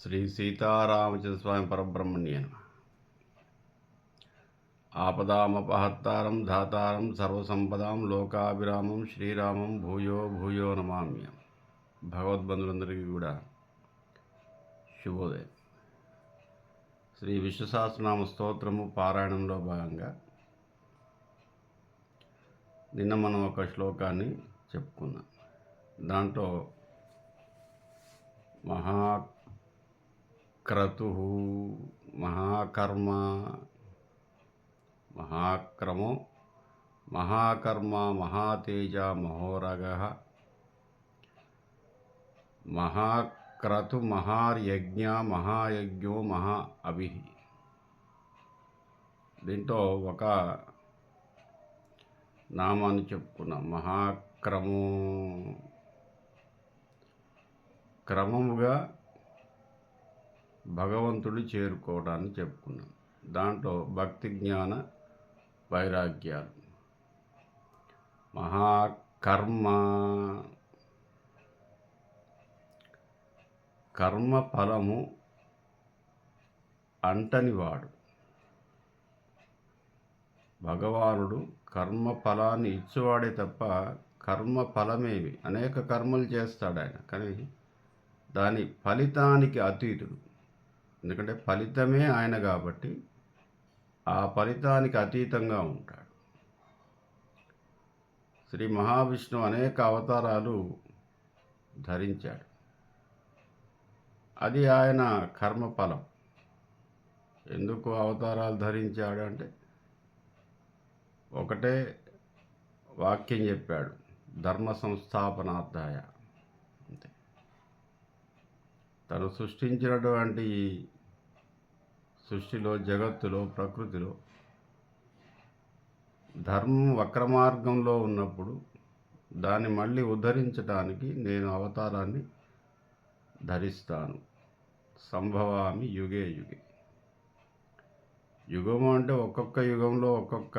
శ్రీ సీతారామచంద్ర స్వామి పరబ్రహ్మణ్య నమః. ఆపదామపహత్తారం ధాతారం సర్వసంపదాం లోకాభిరామం శ్రీరామం భూయో భూయో నమామ్యం. భగవద్బంధులందరికీ కూడా శుభోదయం. శ్రీ విశ్వసహస్రనామ స్తోత్రము పారాయణంలో భాగంగా నిన్న మనం ఒక శ్లోకాన్ని చెప్పుకున్నాం. దాంట్లో మహాక్రతు, మహాకర్మ, మహాక్రమో, మహాకర్మ, మహాతేజ, మహోరగ, మహాక్రతు, మహాయజ్ఞ, మహాయజ్ఞో, మహా అభి. దీంట్లో ఒక నామాన్ని చెప్పుకున్నాం. క్రమముగా భగవంతుడు చేరుకోవడాన్ని చెప్పుకున్నాం. దాంట్లో భక్తి, జ్ఞాన, వైరాగ్యాలు. మహాకర్మ, కర్మ ఫలము అంటనివాడు. భగవానుడు కర్మ ఫలాన్ని ఇచ్చేవాడే తప్ప కర్మ ఫలమేవి అనేక కర్మలు చేస్తాడు ఆయన, కానీ దాని ఫలితానికి అతీతుడు. ఎందుకంటే ఫలితమే ఆయన కాబట్టి ఆ ఫలితానికి అతీతంగా ఉంటాడు. శ్రీ మహావిష్ణువు అనేక అవతారాలు ధరించాడు. అది ఆయన కర్మఫలం. ఎందుకు అవతారాలు ధరించాడు అంటే ఒకటే వాక్యం చెప్పాడు, ధర్మ సంస్థాపనార్థాయ. అంతే. తను సృష్టించినటువంటి సృష్టిలో, జగత్తులో, ప్రకృతిలో ధర్మం వక్రమార్గంలో ఉన్నప్పుడు దాన్ని మళ్ళీ ఉద్ధరించడానికి నేను అవతారాన్ని ధరిస్తాను. సంభవామి యుగే యుగే. యుగము అంటే ఒక్కొక్క యుగంలో ఒక్కొక్క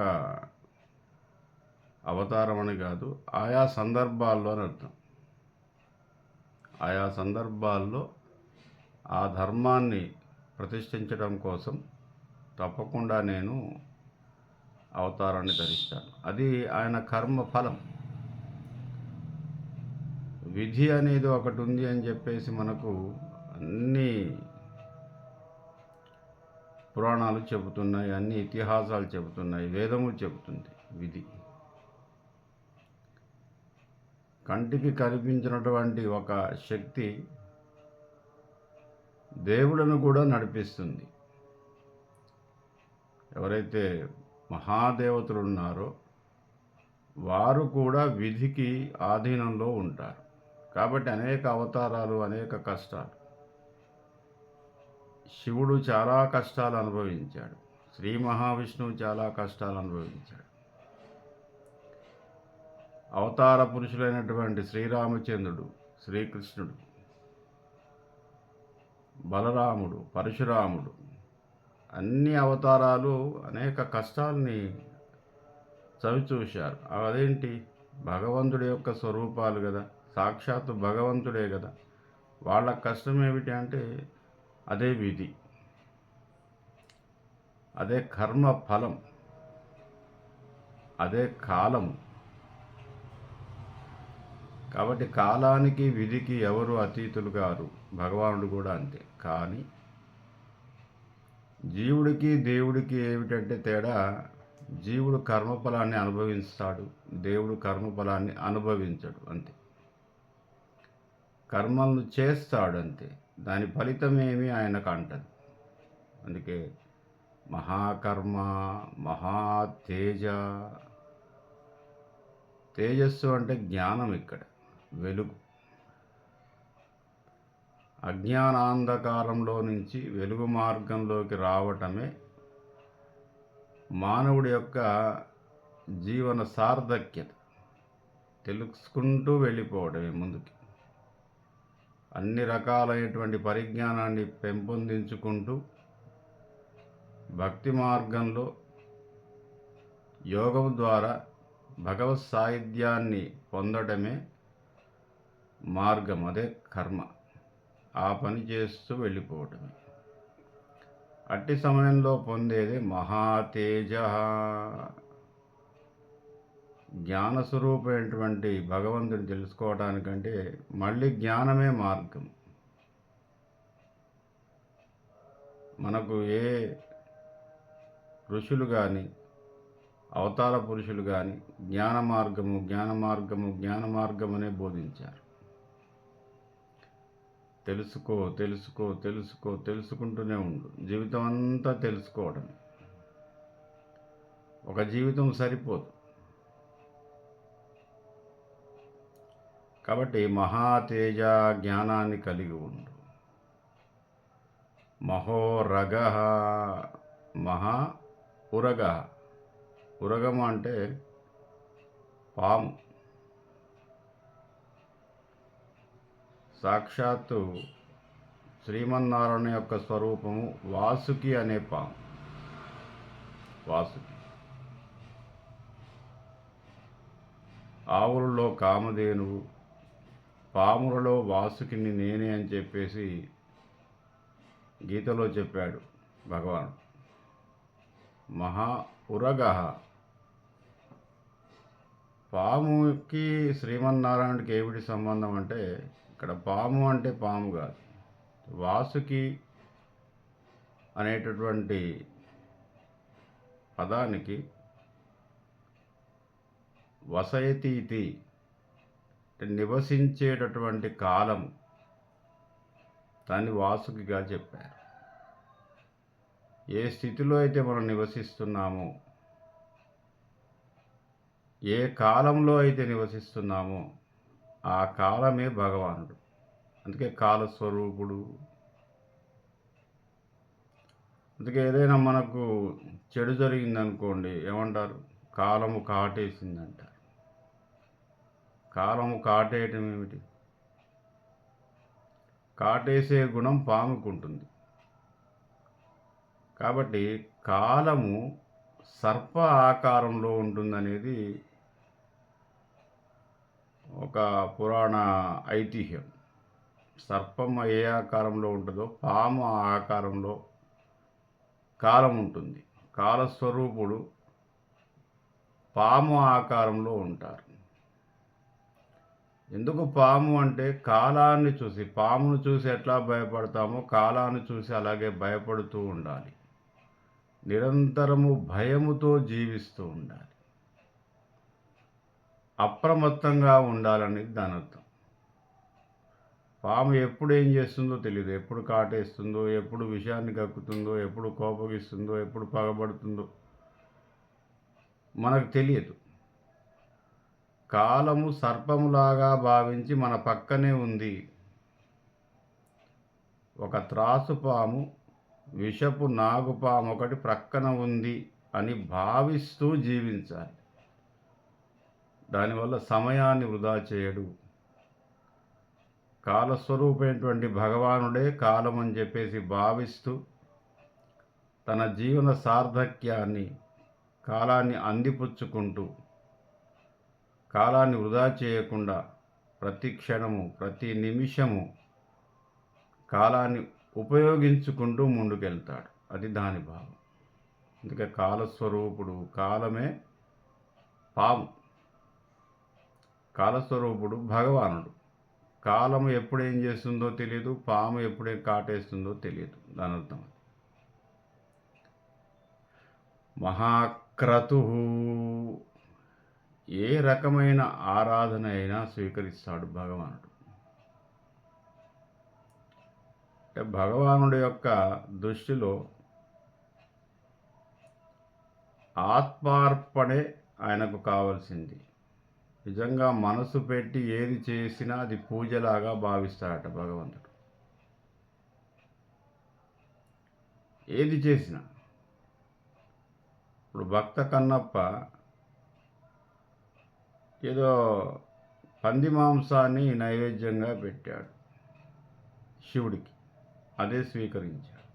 అవతారం అని కాదు, ఆయా సందర్భాల్లో అని అర్థం. ఆయా సందర్భాల్లో ఆ ధర్మాన్ని ప్రతిష్ఠించడం కోసం తప్పకుండా నేను అవతారాన్ని ధరిస్తాను. అది ఆయన కర్మ ఫలం. విధి అనేది ఒకటి ఉంది అని చెప్పేసి మనకు అన్ని పురాణాలు చెబుతున్నాయి, అన్ని ఇతిహాసాలు చెబుతున్నాయి, వేదములు చెబుతుంది. విధి కంటికి కనిపించినటువంటి ఒక శక్తి దేవులను కూడా నడిపిస్తుంది. ఎవరైతే మహాదేవతలు ఉన్నారో వారు కూడా విధికి ఆధీనంలో ఉంటారు. కాబట్టి అనేక అవతారాలు, అనేక కష్టాలు. శివుడు చాలా కష్టాలు అనుభవించాడు. శ్రీ మహావిష్ణువు చాలా కష్టాలు అనుభవించాడు. అవతార పురుషులైనటువంటి శ్రీరామచంద్రుడు, శ్రీకృష్ణుడు, బలరాముడు, పరశురాముడు, అన్ని అవతారాలు అనేక కష్టాలని చవిచూశారు. అదేంటి? భగవంతుడి యొక్క స్వరూపాలు కదా, సాక్షాత్తు భగవంతుడే కదా. వాళ్ళ కష్టం ఏమిటి అంటే అదే విధి, అదే కర్మ ఫలం, అదే కాలము. కాబట్టి కాలానికి, విధికి ఎవరు అతీతులు కారు. భగవానుడు కూడా అంతే. కానీ జీవుడికి దేవుడికి ఏమిటంటే తేడా, జీవుడు కర్మఫలాన్ని అనుభవిస్తాడు, దేవుడు కర్మఫలాన్ని అనుభవించడు. అంతే. కర్మలను చేస్తాడు అంతే, దాని ఫలితమేమి ఆయనకు అంటది. అందుకే మహాకర్మ, మహాతేజ. తేజస్సు అంటే జ్ఞానం, ఇక్కడ వెలుగు. అజ్ఞానాంధకారంలో నుంచి వెలుగు మార్గంలోకి రావటమే మానవుడి యొక్క జీవన సార్థక్యత. తెలుసుకుంటూ వెళ్ళిపోవడమే ముందుకి. అన్ని రకాలైనటువంటి పరిజ్ఞానాన్ని పెంపొందించుకుంటూ భక్తి మార్గంలో యోగం ద్వారా భగవత్ సాయుధ్యాన్ని పొందడమే మార్గం. అదే కర్మ. ఆ పని చేస్తూ వెళ్ళిపోవటమే. అట్టి సమయంలో పొందేది మహాతేజ. జ్ఞానస్వరూపమైనటువంటి భగవంతుని తెలుసుకోవడానికంటే మళ్ళీ జ్ఞానమే మార్గం. మనకు ఏ ఋషులు కానీ అవతార పురుషులు కానీ జ్ఞాన మార్గము జ్ఞాన మార్గము జ్ఞాన మార్గమనే బోధించారు. తెలుసుకో తెలుసుకో తెలుసుకో తెలుసుకుంటూనే ఉండు. జీవితం అంతా తెలుసుకోవడం. ఒక జీవితం సరిపోదు. కాబట్టి మహాతేజ జ్ఞానాన్ని కలిగి ఉండు. మహోరగ మహా ఉరగ. ఉరగము అంటే పాము. సాక్షాత్తు శ్రీమన్నారాయణ యొక్క స్వరూపము వాసుకి అనే పాము. వాసుకి. ఆవులలో కామధేనువు, పాములలో వాసుకిని నేనే అని చెప్పేసి గీతలో చెప్పాడు భగవానుడు. మహా ఉరగ. పాముకి శ్రీమన్నారాయణుడికి ఏమిటి సంబంధం అంటే, ఇక్కడ పాము అంటే పాము కాదు, వాసుకి అనేటటువంటి పదానికి వసయతీతి అంటే నివసించేటటువంటి కాలము, దాన్ని వాసుకిగా చెప్పారు. ఏ స్థితిలో అయితే మనం నివసిస్తున్నామో, ఏ కాలంలో అయితే నివసిస్తున్నామో ఆ కాలమే భగవానుడు. అందుకే కాలస్వరూపుడు. అందుకే ఏదైనా మనకు చెడు జరిగిందనుకోండి, ఏమంటారు? కాలము కాటేసిందంటారు. కాలము కాటేయటం ఏమిటి? కాటేసే గుణం పాముకు ఉంటుంది. కాబట్టి కాలము సర్ప ఆకారంలో ఉంటుందనేది ఒక పురాణ ఐతిహ్యం. సర్పం ఏ ఆకారంలో ఉంటుందో పాము ఆ ఆకారంలో కాలం ఉంటుంది. కాలస్వరూపుడు పాము ఆకారంలో ఉంటారు. ఎందుకు పాము అంటే కాలాన్ని చూసి, పామును చూసి ఎట్లా భయపడతామో కాలాన్ని చూసి అలాగే భయపడుతూ ఉండాలి. నిరంతరము భయముతో జీవిస్తూ ఉండాలి. అప్రమత్తంగా ఉండాలనేది దాని అర్థం. పాము ఎప్పుడు ఏం చేస్తుందో తెలియదు. ఎప్పుడు కాటేస్తుందో, ఎప్పుడు విషాన్ని కక్కుతుందో, ఎప్పుడు కోపగిస్తుందో, ఎప్పుడు పగబడుతుందో మనకు తెలియదు. కాలము సర్పములాగా భావించి మన పక్కనే ఉంది. ఒక త్రాసుపాము, విషపు నాగుపాము ఒకటి ప్రక్కన ఉంది అని భావిస్తూ జీవించాలి. దానివల్ల సమయాన్ని వృధా చేయడు. కాలస్వరూపమైనటువంటి భగవానుడే కాలం అని చెప్పేసి భావిస్తూ తన జీవన సార్థక్యాన్ని, కాలాన్ని అందిపుచ్చుకుంటూ, కాలాన్ని వృధా చేయకుండా ప్రతి క్షణము ప్రతి నిమిషము కాలాన్ని ఉపయోగించుకుంటూ ముందుకెళ్తాడు. అది దాని భావం. అందుకే కాలస్వరూపుడు, కాలమే పాము. కాలస్వరూపుడు భగవానుడు. కాలము ఎప్పుడేం చేస్తుందో తెలియదు, పాము ఎప్పుడేం కాటేస్తుందో తెలియదు. దాని అర్థం మహాక్రతు. ఏ రకమైన ఆరాధన అయినా స్వీకరిస్తాడు భగవానుడు. అంటే భగవానుడి యొక్క దృష్టిలో ఆత్మార్పణే ఆయనకు కావాల్సింది. నిజంగా మనసు పెట్టి ఏది చేసినా అది పూజలాగా భావిస్తాడట భగవంతుడు. ఏది చేసినా. ఇప్పుడు భక్త కన్నప్ప ఏదో పంది మాంసాన్ని నైవేద్యంగా పెట్టాడు శివుడికి, అదే స్వీకరించాడు.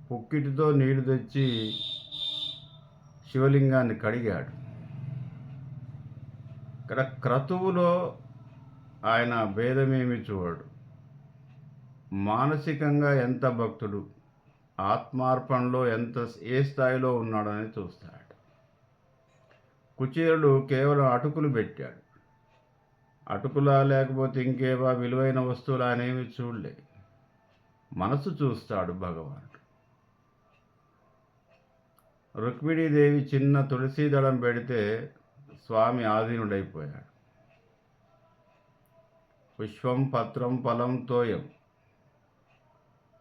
పుక్కిటితో నీళ్లు తెచ్చి శివలింగాన్ని కడిగాడు. ఇక్కడ క్రతువులో ఆయన భేదమేమి చూడడు. మానసికంగా ఎంత భక్తుడు, ఆత్మార్పణలో ఏ స్థాయిలో ఉన్నాడని చూస్తాడు. కుచేలుడు కేవలం అటుకులు పెట్టాడు. అటుకులా లేకపోతే ఇంకేవా విలువైన వస్తువులు అనేవి చూడలే. మనసు చూస్తాడు భగవానుడు. రుక్మిణీదేవి చిన్న తులసి దళం పెడితే స్వామి ఆధీనుడైపోయాడు. పుష్పం పత్రం ఫలం తోయం,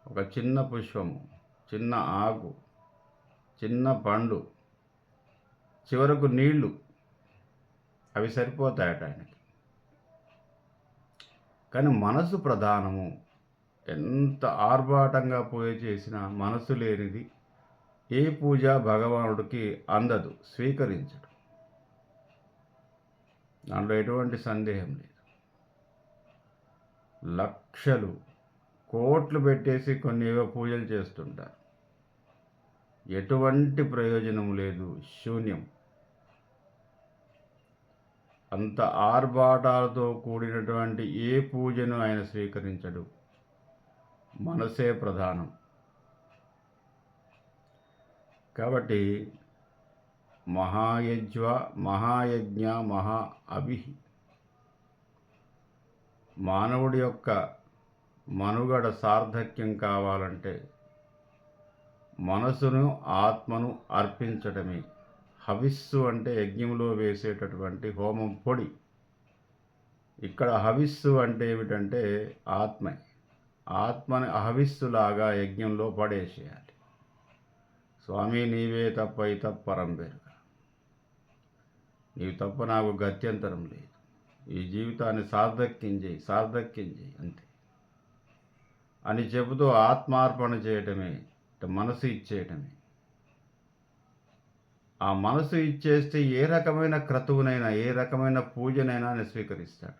ఒక చిన్న పుష్పము, చిన్న ఆకు, చిన్న పండు, చివరకు నీళ్లు, అవి సరిపోతాయట ఆయనకి. కానీ మనసు ప్రధానము. ఎంత ఆర్భాటంగా పూజ చేసినా మనసు లేనిది ఏ పూజ భగవానుడికి అందదు, స్వీకరించడు. దాంట్లో ఎటువంటి సందేహం లేదు. లక్షలు కోట్లు పెట్టేసి కొన్ని ఏవో పూజలు చేస్తుంటారు. ఎటువంటి ప్రయోజనం లేదు, శూన్యం. అంత ఆర్భాటాలతో కూడినటువంటి ఏ పూజను ఆయన స్వీకరించడు. మనసే ప్రధానం. కాబట్టి మహాయజ్ఞ మహా అభిహి, మానవుడి యొక్క మనుగడ సార్థక్యం కావాలంటే మనసును ఆత్మను అర్పించటమే. హవిస్సు అంటే యజ్ఞంలో వేసేటటువంటి హోమం పొడి. ఇక్కడ హవిస్సు అంటే ఏమిటంటే ఆత్మని హవిస్సులాగా యజ్ఞంలో పడేసేయాలి. స్వామి నీవే తప్ప పరం బెరుగ, నీవు తప్ప నాకు గత్యంతరం లేదు, ఈ జీవితాన్ని సార్థక్యం చేయి అంతే అని చెబుతూ ఆత్మార్పణ చేయటమే, మనసు ఇచ్చేయటమే. ఆ మనసు ఇచ్చేస్తే ఏ రకమైన క్రతువునైనా ఏ రకమైన పూజనైనా ఆయన స్వీకరిస్తాడు.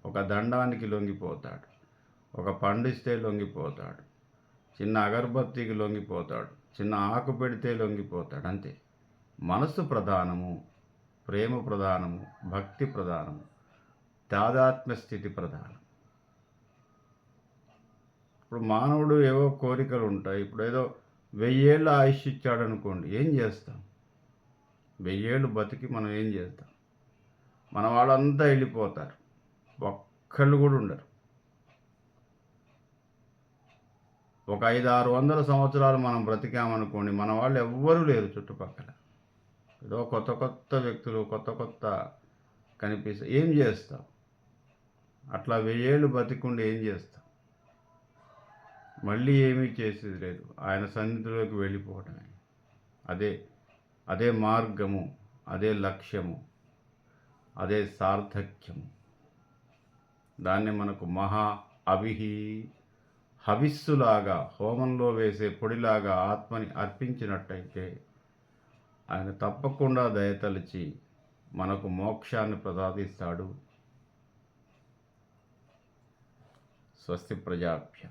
ఒక దండానికి లొంగిపోతాడు, ఒక పండిస్తే లొంగిపోతాడు, చిన్న అగరబత్తికి లొంగిపోతాడు, చిన్న ఆకు పెడితే లొంగిపోతాడు. అంతే. మనసు ప్రధానము, ప్రేమ ప్రధానము, భక్తి ప్రధానము, తాదాత్మ్య స్థితి ప్రధానం. ఇప్పుడు మానవుడు ఏవో కోరికలు ఉంటాయి. ఇప్పుడు ఏదో 1000 ఏళ్ళ ఆయుష్ ఇచ్చాడు అనుకోండి, ఏం చేస్తాం? 1000 ఏళ్ళు బతికి మనం ఏం చేస్తాం? మన వాళ్ళంతా వెళ్ళిపోతారు, ఒక్కళ్ళు కూడా ఉండరు. ఒక 500-600 సంవత్సరాలు మనం బ్రతికామనుకోండి, మన వాళ్ళు ఎవ్వరూ లేరు చుట్టుపక్కల. ఏదో కొత్త వ్యక్తులు కొత్త కనిపిస్తే ఏం చేస్తాం? అట్లా 1000 ఏళ్ళు బతికుండి ఏం చేస్తాం? మళ్ళీ ఏమీ చేసేది లేదు, ఆయన సన్నిధిలోకి వెళ్ళిపోవటమే. అదే మార్గము, అదే లక్ష్యము, అదే సార్థక్యము. దాన్ని మనకు మహా అభిహి, హవిస్సులాగా, హోమంలో వేసే పొడిలాగా ఆత్మని అర్పించినట్టయితే ఆయన తప్పకుండా దయతలిచి మనకు మోక్షాన్ని ప్రసాదిస్తాడు. స్వస్తి ప్రజాభ్య.